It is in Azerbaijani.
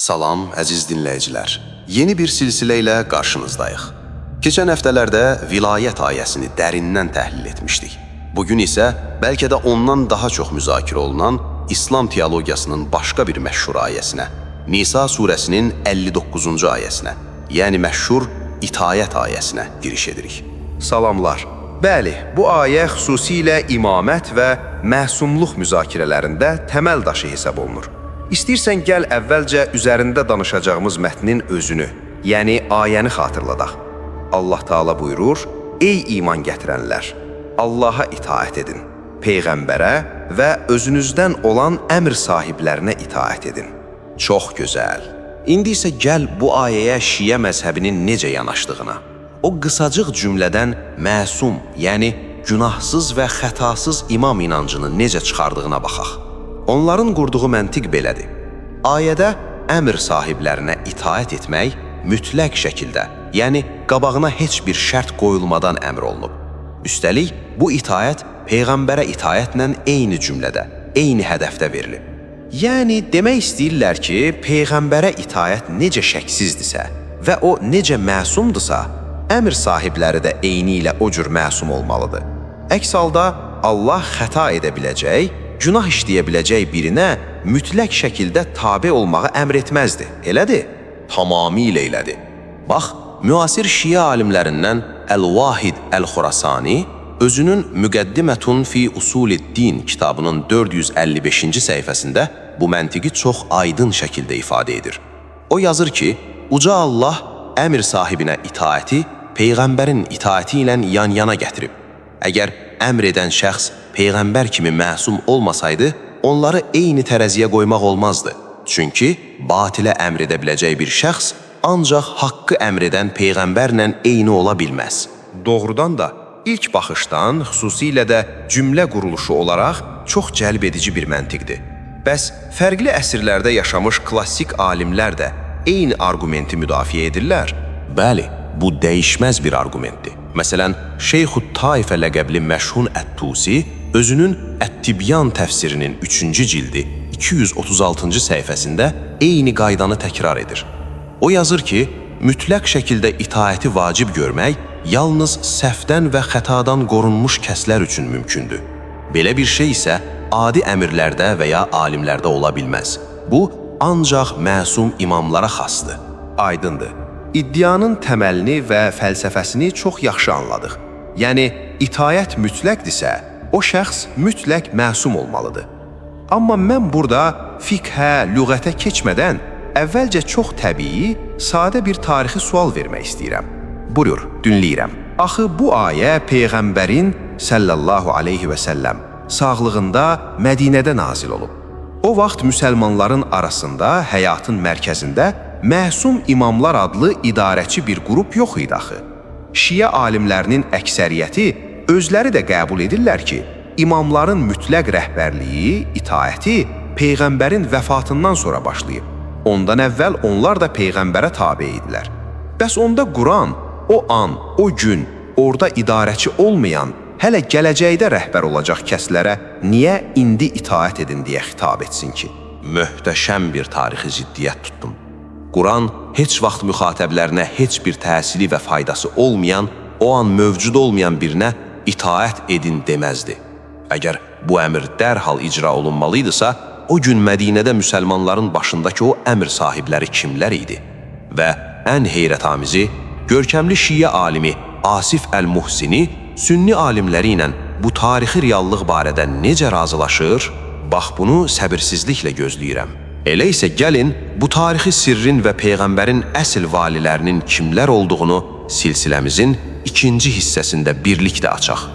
Salam, əziz dinləyicilər. Yeni bir silsilə ilə qarşınızdayıq. Keçən həftələrdə vilayət ayəsini dərindən təhlil etmişdik. Bugün isə bəlkə də ondan daha çox müzakirə olunan İslam teologiyasının başqa bir məşhur ayəsinə, Nisa surəsinin 59-cu ayəsinə, yəni məşhur İtayət ayəsinə giriş edirik. Salamlar. Bəli, bu ayə xüsusilə imamət və məsumluq müzakirələrində təməl daşı hesab olunur. İstəyirsən gəl əvvəlcə üzərində danışacağımız mətnin özünü, yəni ayəni xatırladaq. Allah Taala buyurur: "Ey iman gətirənlər, Allaha itaət edin, peyğəmbərə və özünüzdən olan əmr sahiblərinə itaət edin." Çox gözəl. İndi isə gəl bu ayəyə Şiə məzhəbinin necə yanaşdığına, o qısacıq cümlədən məsum, yəni günahsız və xətasız imam inancını necə çıxardığına baxaq. Onların qurduğu məntiq belədir. Ayədə əmr sahiblərinə itaət etmək mütləq şəkildə, yəni qabağına heç bir şərt qoyulmadan əmr olunub. Üstəlik, bu itaət Peyğəmbərə itaətlə eyni cümlədə, eyni hədəfdə verilib. Yəni, demək istəyirlər ki, Peyğəmbərə itaət necə şəksizdirsə və o necə məsumdursa, əmr sahibləri də eyni ilə o cür məsum olmalıdır. Əks halda Allah xəta edə biləcək, günah işləyə biləcək birinə mütləq şəkildə tabe olmağı əmr etməzdi, elədir? Tamamilə elədir. Bax, müasir Şiə alimlərindən Əl-Vahid Əl-Xurasani özünün Müqəddimətun fi Usuliddin kitabının 455-ci səhifəsində bu məntiqi çox aydın şəkildə ifadə edir. O yazır ki, Uca Allah əmr sahibinə itaəti Peyğəmbərin itaəti ilə yan-yana gətirib. Əgər əmr edən şəxs Peyğəmbər kimi məsum olmasaydı, onları eyni tərəziyə qoymaq olmazdı. Çünki batilə əmr edə biləcək bir şəxs ancaq haqqı əmr edən Peyğəmbərlə eyni ola bilməz. Doğrudan da ilk baxışdan, xüsusilə də cümlə quruluşu olaraq çox cəlb edici bir məntiqdir. Bəs fərqli əsrlərdə yaşamış klassik alimlər də eyni arqumenti müdafiə edirlər? Bəli, bu dəyişməz bir arqumentdir. Məsələn, Şeyxud Taifə ləqəbli Məşhun Ət-Tusi özünün Ət-Tibyan təfsirinin 3-cü cildi 236-cı səhifəsində eyni qaydanı təkrar edir. O yazır ki, mütləq şəkildə itaəti vacib görmək yalnız səhvdən və xətadan qorunmuş kəslər üçün mümkündür. Belə bir şey isə adi əmirlərdə və ya alimlərdə ola bilməz. Bu, ancaq məsum imamlara xasdır. Aydındır. İddianın təməlini və fəlsəfəsini çox yaxşı anladıq. Yəni, itaət mütləqdirsə, o şəxs mütləq məsum olmalıdır. Amma mən burada fiqhə, lüğətə keçmədən əvvəlcə çox təbii, sadə bir tarixi sual vermək istəyirəm. Buyur, dinləyirəm. Axı bu ayə Peyğəmbərin sallallahu aleyhi və səlləm sağlığında Mədinədə nazil olub. O vaxt müsəlmanların arasında, həyatın mərkəzində Məsum İmamlar adlı idarəçi bir qrup yox idi axı. Şiə alimlərinin əksəriyyəti özləri də qəbul edirlər ki, imamların mütləq rəhbərliyi, itaəti Peyğəmbərin vəfatından sonra başlayıb. Ondan əvvəl onlar da Peyğəmbərə tabe idilər. Bəs onda Quran o an, o gün orada idarəçi olmayan, hələ gələcəkdə rəhbər olacaq kəslərə niyə indi itaət edin deyə xitab etsin ki? Möhtəşəm bir tarixi ziddiyyət tutdum. Quran heç vaxt müxatəblərinə heç bir təsiri və faydası olmayan, o an mövcud olmayan birinə itaət edin deməzdi. Əgər bu əmr dərhal icra olunmalıydısa, o gün Mədinədə müsəlmanların başındakı o əmr sahibləri kimlər idi? Və ən heyrətamizi, görkəmli Şiə alimi Asif Əl-Muhsini sünni alimləri ilə bu tarixi reallıq barədə necə razılaşır? Bax, bunu səbirsizliklə gözləyirəm. Elə isə gəlin, bu tarixi sirrin və Peyğəmbərin əsl valilərinin kimlər olduğunu silsiləmizin ikinci hissəsində birlikdə açaq.